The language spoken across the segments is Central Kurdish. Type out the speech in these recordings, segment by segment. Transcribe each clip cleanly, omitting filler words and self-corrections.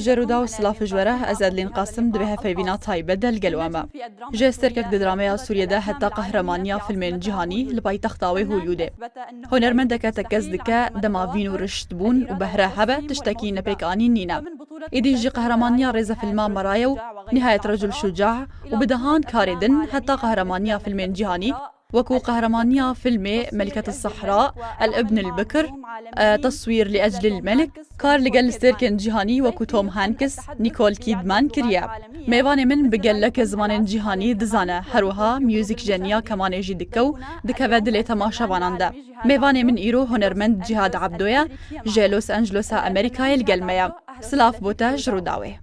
جرودا و سلاف جوره از ادلین قاسم دبه هفیوینا تایبه دل گلوامه. جسترکک دراما سوریه ده حتی قهرمانیا فیلم جهانی لبای تختاوی هولیوده. هنرمندک تکز دکه دماوین و رشد بون و بهره هبه تشتکی نپیکانی نینا. ایدیجی قهرمانیا رز فیلم مرایو نهایت رجل شجاع و بدهان کاردن حتی قهرمانیا فیلم جهانی وكو قهرمانية فيلم ملكة الصحراء الابن البكر تصوير لأجل الملك كار لقل ستيركن جيهاني وكو توم هانكس نيكول كيدمان كريا ميواني من بقل لك زمان جيهاني دزانة هروها ميوزيك جنيا كمان يجي دكو دكا دلي تماشا باناندا ميواني من إيرو هنرمند جهاد عبدويا جي لوس أنجلوسا أمريكا القلميا سلاف بوتا جروداوي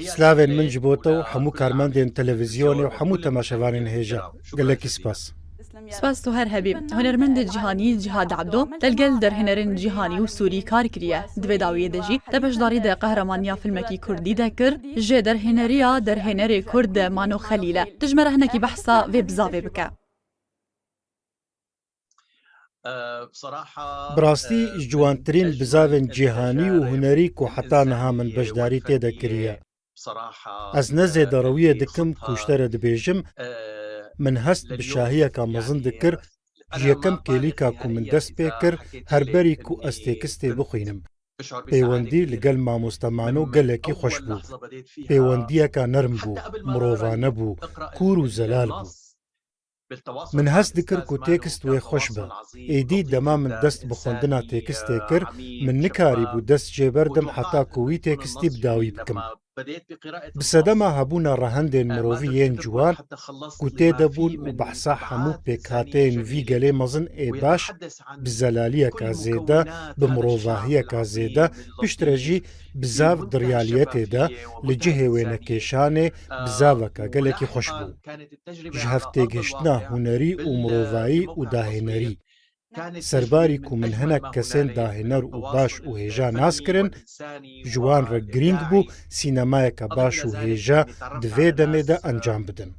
سلاوين من جبوتو حمو كارماندين تلفزيوني وحمو تماشاوانين هيجا قال لك سباس سپاس تو هر هبی هنرمند جهانی جهاد عبدو دلگل در هنرن جهانی و سوری کار کریه دوی داویه دجی تبشداری ده قهرمانیا فیلمکی کردی ده کر جه در هنریا در هنر کرد مانو خلیله تجمره هنکی بحثا و بزاوی بکه براستي جوانترين بزاوين جيهاني وهنري كو حتى نها من بجداري تيدا كريا از نزي دروية دكم كوشتر دبيجم من هست بشاهية كامزن دكر جيكم كيليكا كو من دست بيكر هربري كو استيكستي بخينم پەیوەندی لەگەڵ مامۆستەمانە و گەلێکی خۆش بوو. پەیوەندیەکە نەرم بوو، مرۆڤانە بوو، کوور و زەلال بوو. من هەست دکرد و تێکست وێ خۆش بە. ئیدی دەما من دەست بخۆندنا تێکستێ کرد، من نکاری بوو دەست جێبەردەم حتا کووی تێکستی بداوی بکەم. بسەدەما هەبوونە ڕەهەندێن مرۆڤیên جوان ku tê debûn û behsa hemû pêkhateyên vî gelê mezin ê baş bi zelaliyeka zêde, bi mirovahiyeka zêde, piştre jî bizav di realiyetê de li cihê wênekêşanê bizaveka gelekî xweş bû. Ji hevtêgihiştina hunerî û mirovayî û dahênerî. سەرباری ku min hinek kesên dahêner û baş û hêja nas kirin, ji wan re girîng bû sînemayeka baş û hêja di vê demê de encam bidin.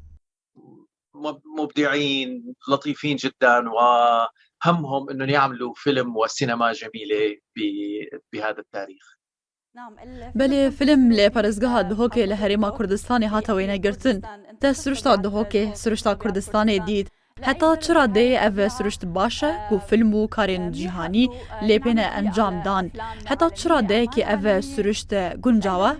مبدعين لطيفين جدا وهمهم انه يعملوا فيلم وسينما جميله بهذا التاريخ. بله فیلم لی پرزگاه دهوکه لهریما کردستانی هاتوینه گرتن تا سرشتا دهوکه سرشتا کردستانی دید حتی چرا ده او سرشت باشه کو فیلم و کارین جهانی لیپین انجام دان حتی چرا ده که او سرشت گنجاوه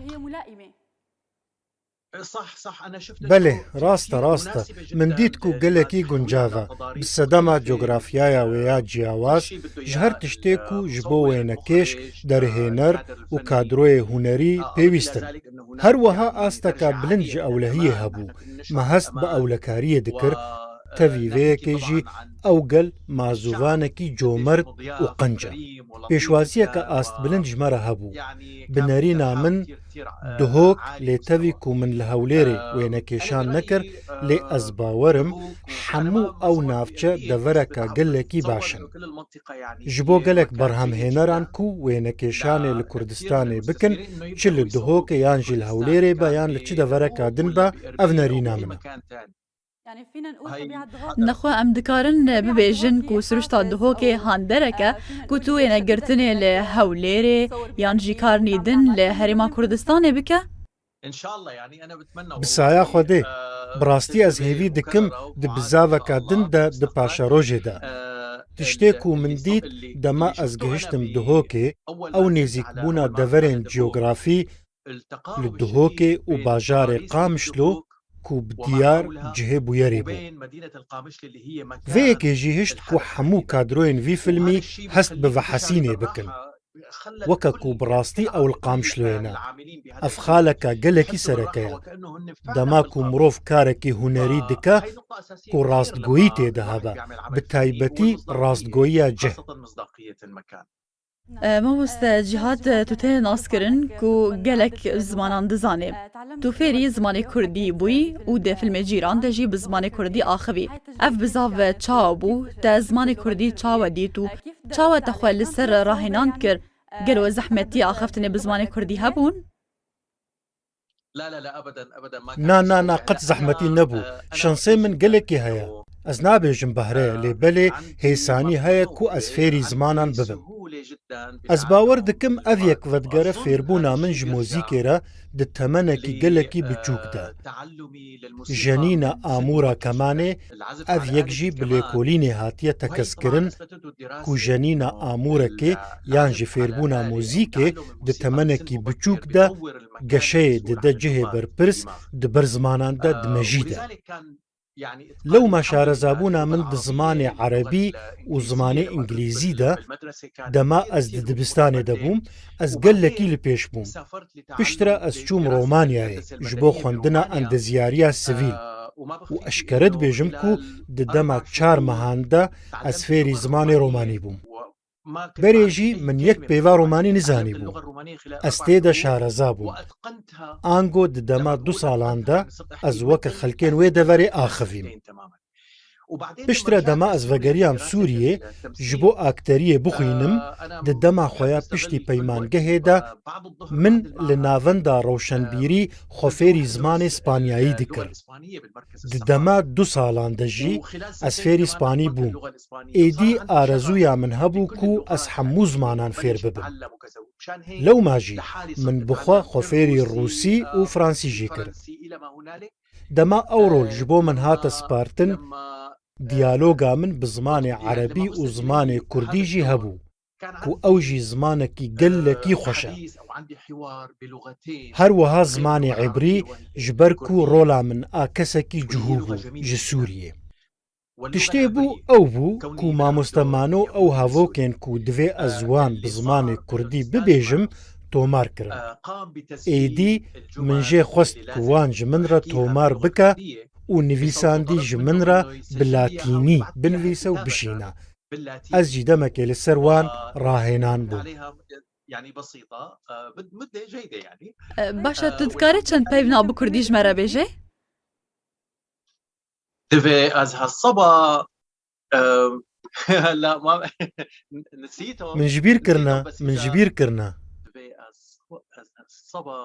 بله راستە من دیت ku gelekî guncav e bi sedema coğrafyaya wê ya ciyawaz ji her tiştê ku ji bo wênekêş derhêner û kadroyê hunerî pêwîst in. Her wiha asteka bilind ji ewlehiyê hebû, me hest bi ewlekariyê dikir, tevî vêyekê jî ew gel mazûvanekî comerd û qenc e. Pêşwaziyeka astbilind ji me re hebû. Bi nerîna min dihok lê tevî ku min li Hewlêrê wênekêşan nekir, lê ez bawerim hemû ew navçe devereka gelekî baş in. Ji bo gelek berhemhêneran ku wênekêşanê li Kurdistanê bikin, çi li dihokê yan jî li Hewlêrê be yan li çi devereka din be, ev nerîna min e. نخوا ام دکارن ببیجن کو سرشتا دهوکه هاندرکه کو تو اینه گرتنه له هولیره یان جی کار نیدن له هریما کردستان بکه بسایا خودê birastî ez hêvî dikim di bizaveka din de di paşerojê de. Tiştê ku min dît dema ez gihiştim dihokê ew nêzîkbûna deverên ciyografî li dihokê û bajarê Qamişlo ku bi diyar cihê bûyerê bû. Vêyekê jî hişt ku hemû kadroyên vî filmî hest bi vehesînê bikin. Weke ku bi rastî ew li Qamişloyê ne. Ev xaleka gelekî sereke ye. Dema ku mirov karekî hunerî dike ku rastgoyî têde hebe, bi taybetî rastgoyiya cih. مامۆستا جیهاد تو تێ ناسکردن کو gelek zimanan dizanê. Tu fêrî zimanê Kurdî bûyî û dê filmê cîran de jî bi zimanê Kurdî axivî. Ev bizav çawa bû, te zimanê Kurdî çawa dît û çawa te xwe li ser rahînan kir, gelo zehmetî axiftinê bi zimanê Kurdî hebûn? Na qet zehmetî nebû, şansê min gelekî heye. ئەس نابێژم بەهرەیە لێبەلێ هێسانی هەیە و ئەس فێری زمانان ببم. ئەس باوەڕ دکم ئەڤ یەک ڤەدگەرە فێربوونا من ji mûzîkê di temenekî gelekî biçûk de. Jenîna amûra kemanê ev yek jî bi lêkolînê hatiye tekeskirin ku jenîna amûrekê yan ji fêrbûna mûzîkê di temenekî biçûk de geşeyê dide cihê berpirs di ber zimanan de dimejî de. لەو مەشارەزابوونا من di zimanê عەرەبî û zimanê ئینگلیزî de dema ez di dibistanê de bûm ez gelekî li pêş bûm. Piştre ez çûm Romanyayê ji bo xwendina endezyariya sivîl û eşkere dibêjim ku di dema 4 mehan de ez fêrî zimanê romanî bûm. Berê jî min yek pêva romanî nizanî bû. Ez tê de şareza bûm. Ango di dema 2 salan de ez weke xelkên wê deverê axivîm. Piştre dema ez vegeriyam Sûriyê ji bo akteriyê bixwînim di dema xwe ya piştî peymangehê de min li navenda rewşenbîrî xwefêrî zimanê Spanyayî dikir. Di dema 2 salan de jî ez fêrî Spanî bûm. Êdî arezûya min hebû ku ez hemû zimanan fêr bibim. Lewma jî min bixwe xwefêrî Rûsî û Fransî jî kir. Dema ew rol ji bo min hate spartin diyaloga min bi zimanê Erebî û zimanê Kurdî jî hebû ku ew jî zimanekî gelekî xweş e. Her wiha zimanê Ebrî ji ber ku rola min a kesekî cihû bû ji Sûriyê. Tiştê bû ew bû ku mamoste Mano ew hevokên ku divê ez wan bi zimanê Kurdî bibêjim tomar kirin. Êdî min jê xwest ku wan ji min re tomar bike û nivîsandî ji min re bi latînî binivîse û bişîne. Ez jî demekê li ser wan rahênan bûm. باشە tu dikare çend peyv nav bi Kurdî ji me re bêje؟ divê ez hesaba هلا ما نسيته Min ji bîr kirine, min ji bîr kirine. divê ez hesaba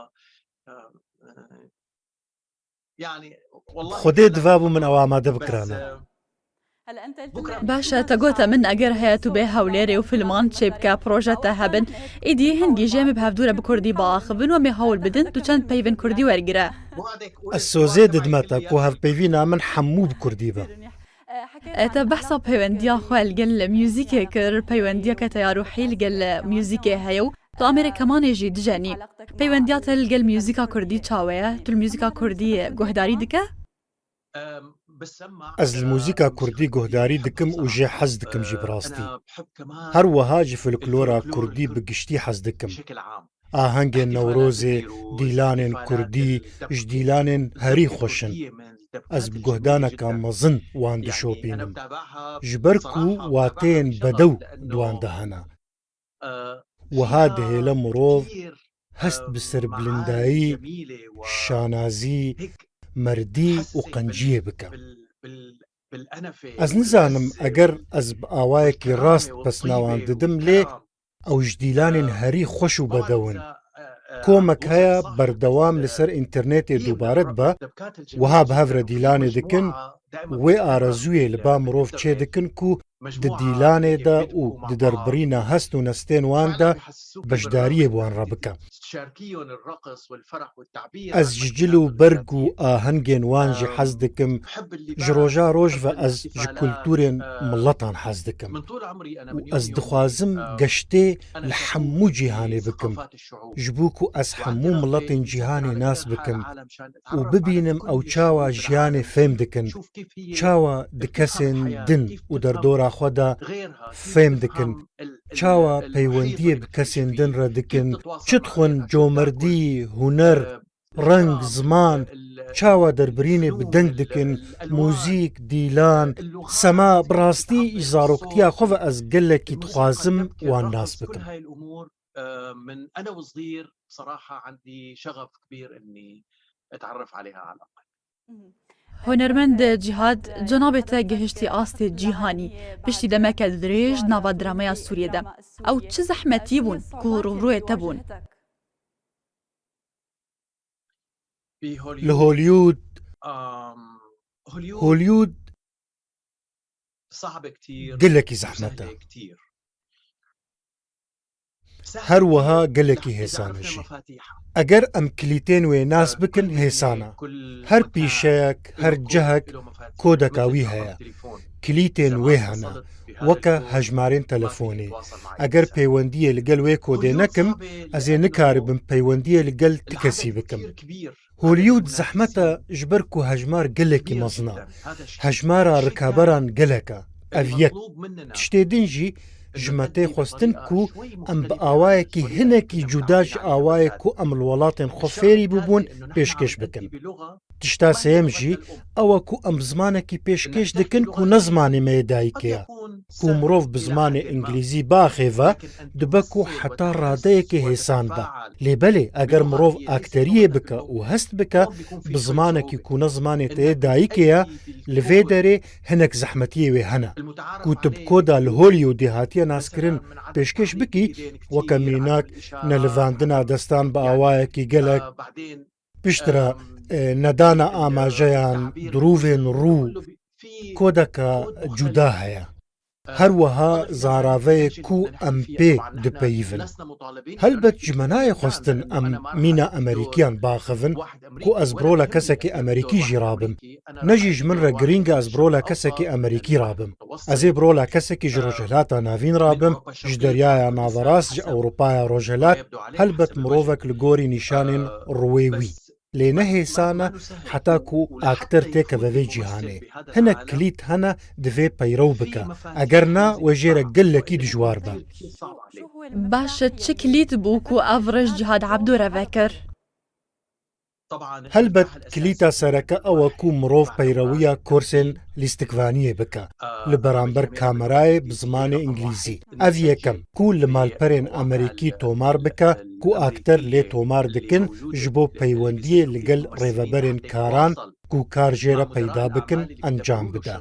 yani Xwedê divabû min ew amade bikirane. باشە te gote min eger heye tu bê hewlêrê û filman çê bike proje te hebin êdî hingî jê me bi hevdûre bi Kurdî biaxivin û em ê hewl bidin tu çend peyvên Kurdî wergire. Ez sozê didime te ku hevpeyvîna min hemû bi Kurdî be. te behsa peywendiya xwe li gel müzîkê kir peywendiyeke te ya ruhî li gel müzîkê heye û tu Amêrê kemanê jî dijenî. Peywendiya te li gel müzîka Kurdî çawe ye? Tu li müzîka Kurdî guhdarî dike؟ Ez li mûzîka Kurdî guhdarî dikim û jê hez dikim jî bi rastî. Her wiha ji folklora Kurdî bi giştî hez dikim. Ahengên Newrozê, dîlanên Kurdî, ji dîlanên herî xweş in. Ez bi guhdaneka mezin wan dişopînim. Ji ber ku wateyên bedew di wan de hene. Wiha dihêle mirov hest bi serbilindayî, şanazî, merdî û qenciyê bike. Ez nizanim eger ez bi awayekî rast pesna wan didim lê ew ji dîlanên herî xweş û bedew in. Komek heye berdewam li ser înternetê dubare dibe, wiha bi hev re dîlanê dikin, wê arezûyê li ba mirov çê dikin ku di dîlanê de û di derbirîna hest û nestên wan de beşdariyê bi wan re bike. Ez ji cil û berg û ahengên wan jî hez dikim, ji roja roj ve ez ji kultûrên miletan hez dikim. û ez dixwazim geştê li hemû cîhanê bikim, ji bo ku ez hemû miletên cîhanê nas bikim û bibînim ew çawa jiyanê fêm dikin, çawa di kesên din û derdora xwe de fêm dikin, çawa peywendiyê bi kesên din re dikin, çi dixwin comerdî, huner, reng, ziman, çawa derbirînê bi deng dikin, mûzîk, dîlan, sema bi rastî ji zaroktiya xwe ve ez gelekî dixwazim wan nas bikim. من انا وصغير بصراحه عندي شغف كبير اني اتعرف عليها على الاقل. هنرمند جیهاد جنابê te gihiştî astê cîhanî piştî demeke dirêj nava dramaya Sûriyê de. Ew çi zehmetî bûn ku rûrûyê te bûn? Li Hollywood گەلێکی زەحمەتە هەروەها گەلێکی هێسانەژی ئەگەر ئەم کلیتێن وێ ناس بکن هێسانە هەر پیشەیەک هەر جەهەک کۆدەکاوی هەیە کلیتێن وێ هەنا وەکە هەژمارێن تەلەفۆنێ ئەگەر پەیوەندیە لەگەل وێ کۆدێ نەکەم ئەزێ نکاربم پەیوەندیە لەگەل تکەسی بکەم هۆلیود زەحمەتە ji ber ku hejmar gelekî mezin e hejmara rikaberan gelek e ev yek tiştê din jî ji me tê xwestin ku em bi awayekî hinekî cuda ji awayê ku em li welatên xwe fêrî bibûn pêşkêş bikin tişta sêyem jî ew e ku em bi zimanekî pêşkêş dikin ku ne zimanê me yê dayîkê ye ku mirov bi zimanê îngilîzî biaxêve dibe ku heta radeyekê hêsan be lêbelê eger mirov akteriyê bike û hest bike bi zimanekî ku ne zimanê te yê dayîkê ye li vê derê hinek zehmetiyê wê hene ku tu bi koda li Hollywoodê hatiye naskirin pêşkêş bikî weke mînak nelivandina destan bi awayekî gelek piştre nedana amajeyan dirûvên rû kodeka cuda heye هەروەها زاراڤەیە ku em pê dipeyivin helbet ji me nayê xwestin em mîna Emerîkiyan baxivin ku ez birola kesekî Emerîkî jî rabim ne jî ji min re giring e ez birola kesekî Emerîkî rabim ez ê birola kesekî ji Rojhilata Navîn rabim ji deryaya Naverast ji Ewropaya Rojhilat helbet mirovek li gorî nîşanên rûwê wî lê nehêsane heta ku akter têkeve vê cîhanê hinek kilît hene divê peyrew bike eger na we jê re gelekî dijwar be باش çi kilît bû ku ev rej Cihad Ebdû re vekir helbet kilîta sereke ew e ku mirov peyrewiya kursên lîstikvaniyê bike li beramber kamerayê bi zimanê îngilîzî ev yekem ku li malperên Emerîkî tomar bike ku akter lê tomar dikin ji bo peywendiyê li gel rêveberên karan ku kar jê re peyda bikin encam bide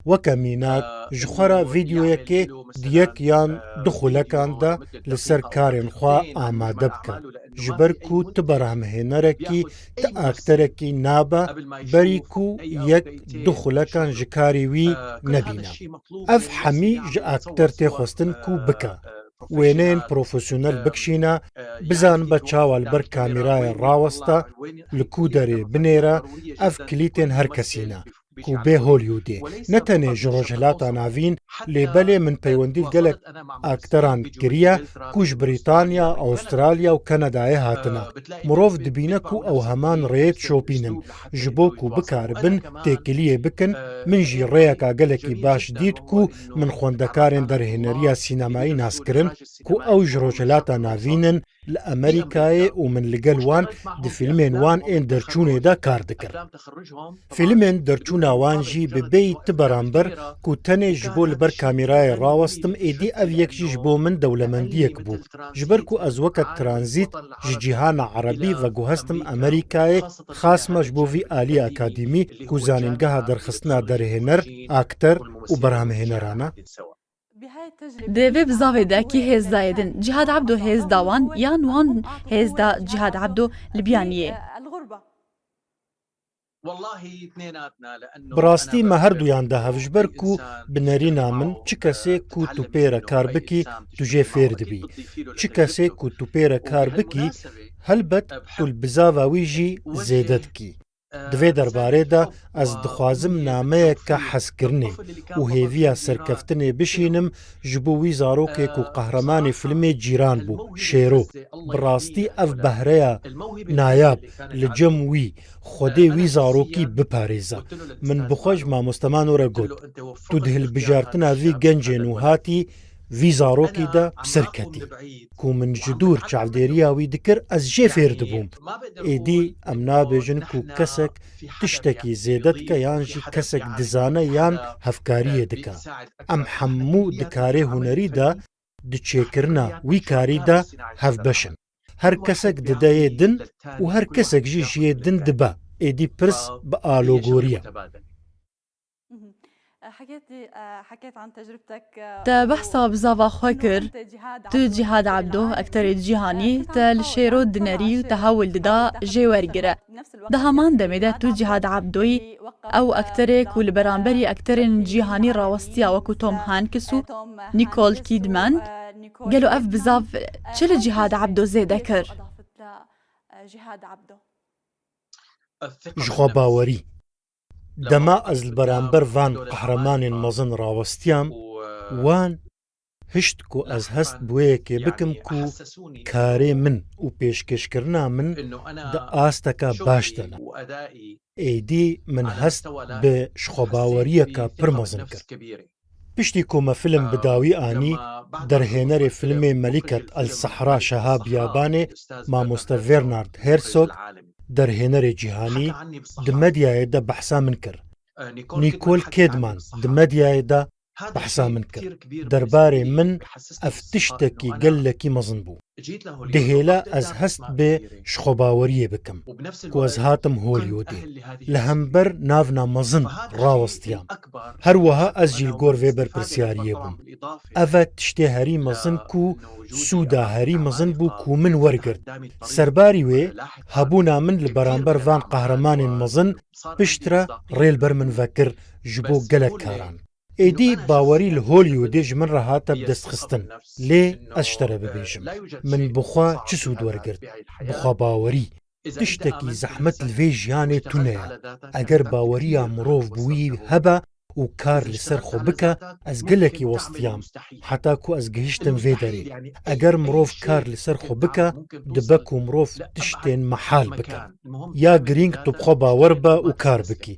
weke mînak ji xwe re vîdyoyekê di yek yan du xulekan de li ser karên xwe amade bike ji ber ku ti berhemhênerekî ti akterekî nabe berî ku yek du xulekan ji karî wî nebîne ev hemî ji akter tê xwestin ku bike wêneyên profesyonel bikişîne bizanibe çawa li ber kamîrayê raweste li ku derê binêre ev kilîtên her kesî ne ku bê Hollywoodê ne tenê ji Rojhilata Navîn lêbelê min peywendî gelek akteran kiriye ku ji Brîtanya, Avustralya û Kanadayê hatine mirov dibîne ku ew heman rêyê şopînin ji bo ku bikaribin têkiliyê bikin min jî rêyeka gelekî baş dît ku min xwendekarên derhêneriya sînemayî naskirin ku ew ji Rojhilata Navînin li Emerîkayê û min li gel wan di fîlmên wan ên derçûnê de kar dikir fîlmên derçûna wan jî bi bêyî ti beramber ku tenê ji bo li ber kamîrayê rawestim êdî ev yek jî ji bo min dewlemendiyek bû ji ber ku ez weke tranzît ji cîhana erebî veguhestim Emerîkayê xasme ji bo vî alî akademî ku zanîngeha derxistina derhêner akter û berhemhêneran e Devê bi zavê de kî hêzdayê din Cihad Ebdû hêzda wan yan wan hêzda Cihad Ebdû li biyaniyê bi rastî me herduyan de hev ji ber ku bi nerîna min çi kesê ku tu pê re kar bikî tu jê fêr dibî çi kesê ku tu pê re kar bikî helbet tu li bizava wî jî zêde dikî divê derbarê de ez dixwazim nameyeke hezkirinê û hêviya serkeftinê bişînim ji bo wî zarokê ku qehremanê filmê cîran bû Şêro bi rastî ev behreya nayab li cem wî xwedê wî zarokî biparêze min bi xwe ji mamosteman were got tu di hilbijartina vî gencên û hatî vî zarokî de pisir ketî ku min ji dûr çavdêriya wî dikir ez jê fêr dibûm êdî em nabêjin ku kesek tiştekî zêde dike yan jî kesek dizane yan hevkariyê dike em hemû di karê hunerî de di çêkirina wî karî de hevbeşin her kesek dideyê din û her kesek jî jiyê din dibe êdî pirs bi alogoriye تا بحثا بزاوا خوا کر تو جهاد عبدو اکتر جیهانی تا لشیرو دنری و تحول ددا جی ورگره ده همان دمیده تو جهاد عبدوی او اکتر کول برانبری اکتر جیهانی راوستیا وکو توم هانکسو نیکول کیدمن قالوا اف بزاف چل جهاد عبدو زیده کر جخوا باوری دما از البرانبر وان قهرمان مزن راوستیام وان هشت کو از هست بویه که بکم کو کاری من و پیشکشکرنا من دا آستکا باشتنا ایدی من هست به شخواباوریه که پرمزن کرد. پشتی کومه فیلم بداوی آنی در هنر فیلم ملکت الصحرا شهاب یابانه ماموستا ورنارد هرسوگ در هنر جیهانی دمدیای دا بحثا من کرد. نیکول کیدمان دمدیای دا بحثا من کرد. درباره من افتشتکی گلکی مزن بو. دهیلا از هست به شخوباوریه بکم کو از هاتم هولیوده لهمبر ناونا مزن راوستیام هر وها از جیلگور ویبر پرسیاریه بوم اوه تشتی هری مزن کو سودا هری مزن بو کو من ورگرد سرباری وی هبونا من لبرانبر وان قهرمان مزن پشترا ریل بر من وکر جبو گلک کاران ایدی باوری لهولیوده جمن رهاتا بدست خستن لی اشتره ببیشم من بخوا چه سود ورگرد بخوا باوری تشتکی زحمت الوی جیانه تونه اگر باوری مروف بویی هبا و کار لسر خو بکا از گلکی وستیام حتا کو از گهشتن وی داری اگر مروف کار لسر خو بکا دبکو مروف تشتین محال بکا یا گرینگ تو بخوا باور با و کار بکی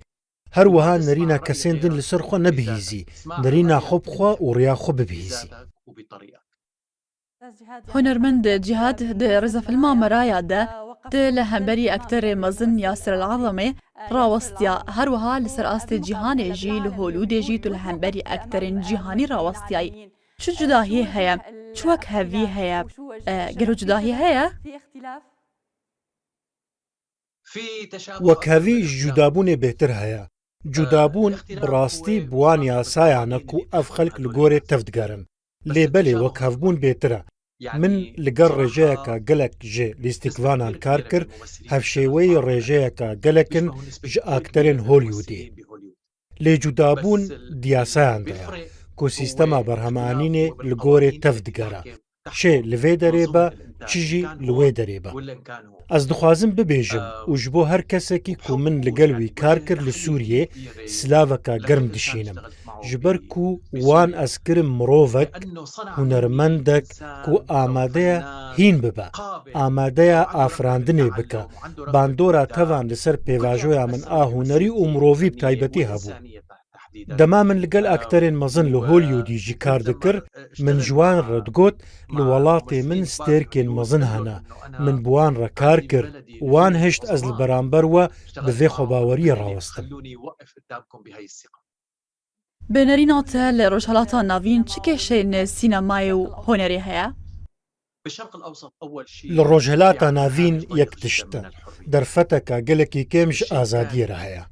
هر وها نرینا کسیندن لسر خو نبهیزی نرینا خوب خو و ریا خو ببهیزی هنرمند جهاد ده رزا فيلما مرايا ده لهمبري اكتر مزن ياسر العظمي راوستيا هروها لسر آست جهان جي لهولود جيتو لهمبري اكتر جهاني راوستياي شو جداهي هيا شوك هفي هيا قالوا جداهي هيا وەک هەڤی جودابوونێ بێتر هەیە. جودابوون بڕاستی بوان یاسایانەک و ئەف خەڵک لە گۆرێ تەفتگەرن. لێبەلێ وەک هەڤبوون بێترە. من لەگەڵ ڕێژەیەکە گەلک ژێ لیستیکڤانان کار کرد هەفشێوەی ڕێژەیەکە گەلەکن ژە ئاکتەرێن هۆلیوودێ. لێ جودابوون دیاسایاندەیە. کۆسیستەما بەرهەمانینێ لە گۆرێ تەفتگەرە. شێ لەوێ دەرێبە چیژی لەوێ دەرێبە. ئەس دخوازم ببێژم و ji بۆ هەر کەسێکی کو من لەگەڵوی کار کرد لە سووریێ سلاڤەکە گەرم دشینم ji ber ku wan ez kirim mirovek hunermendek ku amadeya hîn bibe amadeya afirandinê bike bandora tevan li ser pêvajoya min a hunerî û mirovî bi taybetî hebû. Dema min li gel akterên mezin li Hollywoodî jî kar dikir, min ji wan re digot li welatê min stêrkên mezin hene. Min bi wan re kar kir, wan hişt ez li beramber we bi vê xwebaweriyê rawestim. بنرينا تا لروجهلاتا نافين چه کشین سینمای و هنری هیا؟ لروجهلاتا نافین یک تشته درفتکا گلکی کمش آزادی را هیا.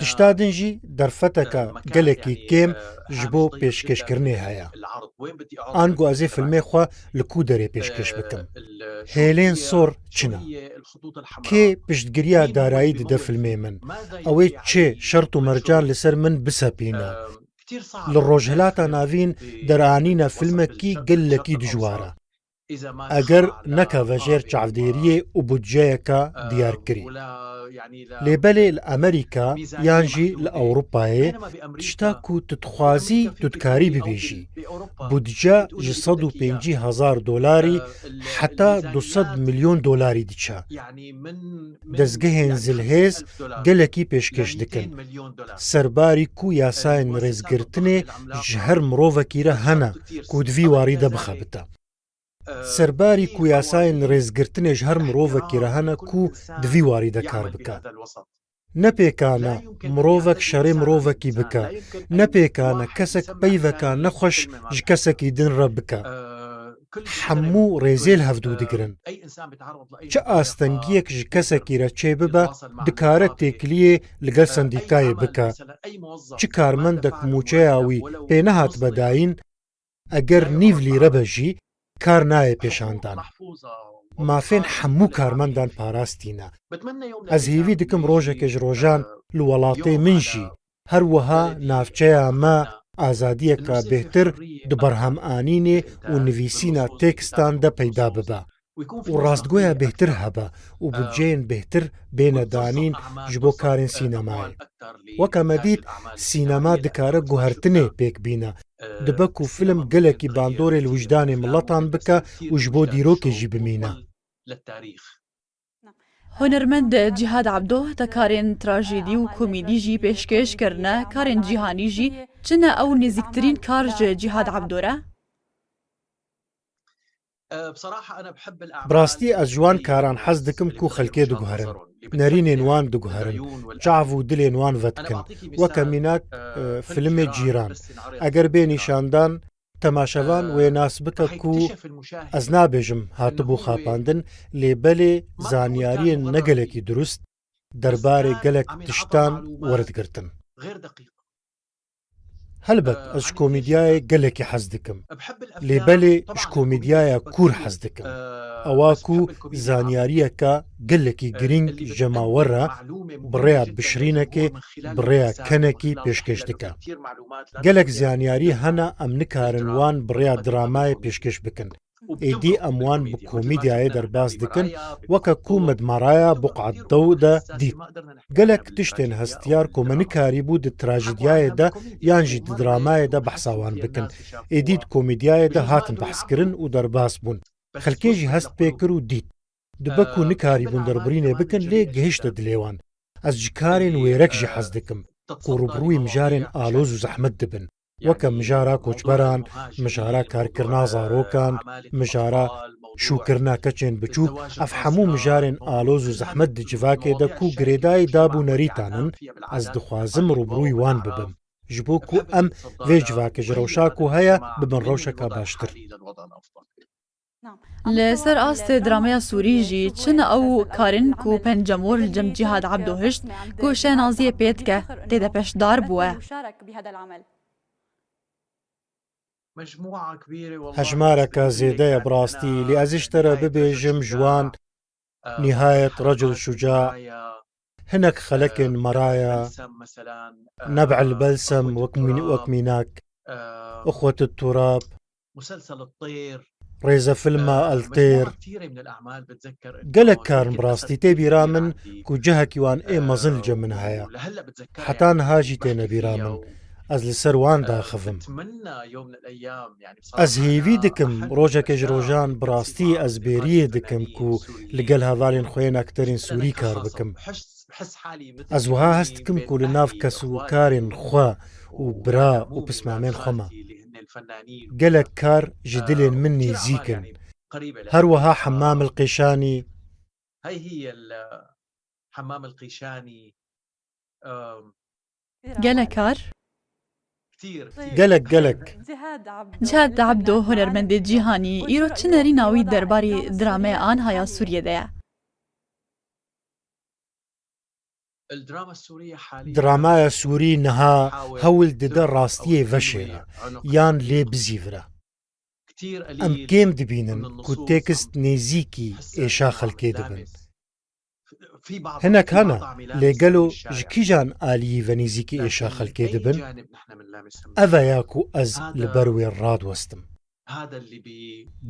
تشتادن جی درفتکا گلکی کم جبو پیشکش کرنه هیا. آنگو ازی فیلمی خوا لکو داره پیشکش بکم. هیلین سور چنا. که پشتگیریا دارایی ده فیلمی من. اوی چه شرط و مرجان لسر من بسپینه. لروجهلاتا نافین در آنینا فیلمکی گلکی دجواره. اگر نکا وجیر چعودیریه و بودجهکا دیار کری. لێبەلێ لە ئەمریکا یانجی لە ئەوروپایە تشتا کو تتخوازی توتکاری ببێژی بودجە ji $150,000 حتا $200 ملیۆن دیچە دەستگەهێن زلهێز gelekî pêşkêş dikin serbari ku yasayên rêzgirtinê ji her mirovekî re hene ku divî warî de bixebite. سرباری کو یاسایên rêzgirtinê ji her mirovekî re hene ku divî warî de kar bike. Nepêkane mirovek şerê mirovekî bike, nepêkane kesek peyveka nexweş ji kesekî din re bike. هەموو ڕێزێل هەفتوو دەگرن چ ئاستەنگیەک ji kesekî re çê bibe dikare têkiliyê li gel sendîkayê bike çi karmendek mûçeya wî pê nehatibe dayîn eger nîv lîre be jî kar nayê pêşandan mafên hemû karmendan parastîne ez hêvî dikim rojekê ji rojan li welatê min jî her wiha navçeya me azadiyeka bêhtir di berhemanînê û nivîsîna têkstan de peyda bibe û rastgoya bêhtir hebe û budceyên bêhtir bêne danîn ji bo karên sînemayê weke me dît sînema dikare guhertinê pêk bîne dibe ku film gelekî bandorê li wijdanê miletan bike û ji bo dîrokê jî bimîne هنرمند جیهاد عبدو تا کارین تراژدی و کمدی جی پیشکش کرنه کارین جیهانی جی چنه او نزیکترین کار جیهاد عبدو را؟ براستی از جوان کاران حەز دکم کو خەلکێ دگوهرن نەرینên wan diguherin çav û dilên wan vedikin weke mînak filmê cîran eger bê nîşandan temaşevan wê nas bike ku ez nabêjim hatibû xapandin lêbelê zaniyariyên negelekî durust derbarê gelek tiştan werdigirtin helbet ez ji komîdyayê gelekî hez dikim lêbelê ji komîdyaya kûr hez dikim ewa ku zaniyariyeka gelekî girîng jemawer re birêya bişirînekê birêya kenekî pêşkêş dike gelek zaniyarî hene em nikarin wan birêya dramayê pêşkêş bikin êdî em wan bi komîdyayê derbas dikin weke ku midmaraya Buqat Dew de dît gelek tiştên hestiyar ku me nikarîbû di trajedyayê de yan jî di dramayê de behsa wan bikin êdî di komîdyayê de hatin behskirin û derbas bûn xelkê jî hest pê kir û dît dibe ku nikarîbûn derbarînê bikin lê gihîşte dilê wan ez ji karên wêrek jî hez dikim ku rûbirûyê mijarên aloz û zehmet dibin weke mijara koçberan mijara karkirina zarokan mijara şûkirina keçên biçûk ev hemû mijarên aloz û zehmet di civakê de ku girêdayê dabû nerîtanin ez dixwazim rûbirûyê wan bibim ji bo ku em vê civakê ji rewşa ku heye bibin rewşeka baştir لسر آست درامیا سوری جی چنه او کارن کو پنجمور جم جهاد عبدو هشت کو شنازی پیت که تیده پشدار بوه هەژمارەکە زێدەیە بڕاستی لێ ئەزیشترە ببێژم جوان نهایەت رجل شجاع هەنێک خەلەکێن مەرایە نەبع البەلسەم وەک میناک ئوخوەت التراب ڕێزە فیلمە ئەلتێر gelek karin birastî tê bîra min ku cihekî wan ê mezin li cem min heye heta niha jî têne bîra min ez li ser wan daxivim ez hêvî dikim rojekê ji rojan bi rastî ez bêriyê dikim ku li gel hevalên xwe yên akterên Sûrî kar bikim ez wiha hest dikim ku li nav kesûkarên xwe û bira û pismamên xwe me gelek kar ji dilên min nêzîkin her wiha Hemmam el-Qîşanî gelek kar gelek جهاد عبدو هنرمند جیهانی ایرو چنری ناوی درباری درامه آن هیا سوریه ده دramaya Sûrî niha hewl dide rastiyê veşêre yan lê bizîvire em kêm dibînin ku têkist nêzîkî êşa xelkê dibin hinek hene lê gelo ji kîjan aliyî ve nêzîkî êşa xelkê dibin ev e ya ku ez li ber wê radwestim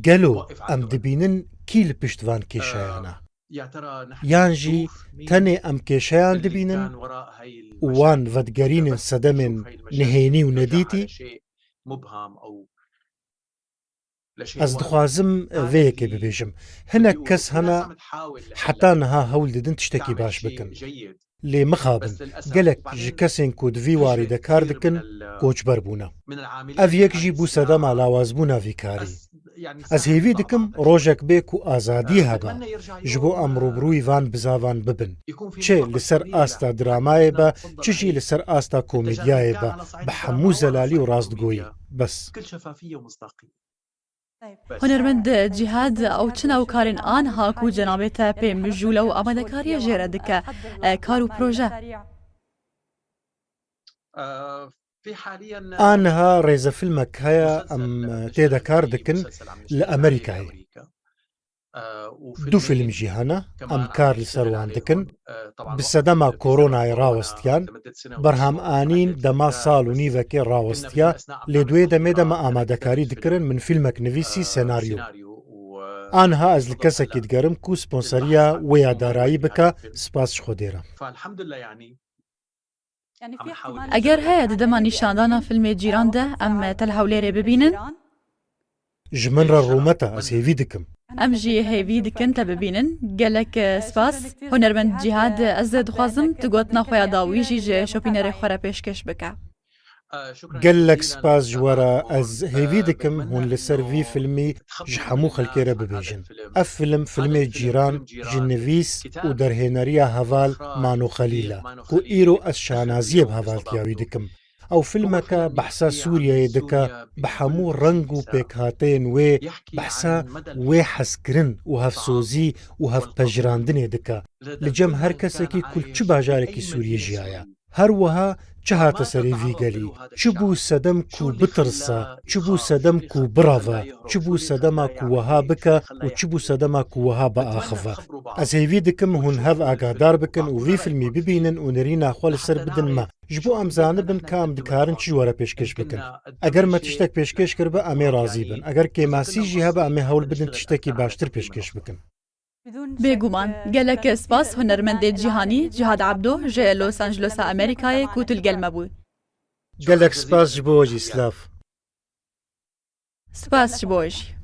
gelo em dibînin kî li pişt van kêşeyane yan jî tenê em kêşeyan dibînin û wan vedgerînên sedemên nihênî û nedîtî ez dixwazim vê yekê bibêjim hinek kes hene heta niha hewl didin tiştekî baş bikin lê mixabin gelek ji kesên ku di vî warî de kar dikin koçber bûne ev yek jî bû sedema lawazbûna vîkarî ez hêvî dikim rojek bê ku azadî hebe ji bo em rûbirûyî van bizavan bibin çê li ser asta dramayê be çi jî li ser asta komîdyayê be bi hemû zelalî û rastgoyî bes هنرمند جهاد ئەو چنە و کارên ئان هاکو جەنابێتە پێم بژوولە و ئامادەکاریە ژێرە دکە کار و پرۆژە. ئانها ڕێزەفیلمێک هەیە ئەم تێدا کار دەکەن لە ئەمریکای. دوو فیلمژی هەنە ئەم کار لەسەروان دەکەن بسەدەما کۆرۆنای ڕاوەستیان بەرهەم ئانین دەما ساڵ و نیڤەکەی ڕاوەستیا لێ دوێ دەمێدەمە ئامادەکاری دکردن من فیلمێک نویسی سێناریۆ. ئانها ئەز لە کەسێکی دگەرم کو سپۆنسەریە وەیە دارایی بکە سپاس خۆ دێرە. ئەگەر هەیە دەدەما نیشاندانە فیلمێ جیراندا ئەم تەل هەولێرێ ببینن؟ ji min re rûmeta ez hêvî dikim. Em jî hêvî dikin te bibînin gelek spas hunermend cihad ez ê dixwazim tu gotina xwe ya dawî jî ji şopînerê xwe re pêşkeş bike. Gelek spas ji we re ez hêvî dikim hûn li ser vî filmî ji hemû xelkê re bibêjin. Ev film filmê cîran ji nivîs û derhêneriya heval Mano Xelîl e ku îro ez şahnaziyê bi hevaltiya wî dikim. ئەو فیلمەکە بەحسا سووریایە دەکە بە هەموو ڕنگ و پێکهاتەیەن وێ بەحسا وێ حەزکردن و هەفسۆزی و هەفپەژراندنێ دەکە لە جەم هەر کەسێکی کولچ باژارێکی سووریە ژیایە. هەروەها چ هاتە سەری ڤیگەلی چ بوو سەدەم کو بترسە چ بوو سەدەم کو بڕەڤە چ بوو سەدەما کووەها بکە و چ بوو سەدەما کووەها بە ئاخڤە. ئەس هێوی دکم هون هەڤ ئاگادار بکەن و وی فیلمی ببینن و نەری ناخوا لەسەر بدنمە ji bo em zanibin ka em dikarin çi were pêşkeş bikin. Eger me tiştek pêşkeş kiribe em ê razî bin. Eger kêmasî jî hebe em ê hewl bidin tiştekî baştir pêşkeş bikin. Bêguman gelek spas hunermendê cîhanî Cihad Abdo ji Los Angelesa Amerîkayê ku tu li gel me bû. Gelek spas ji bo jî Slav. Spas ji bo jî.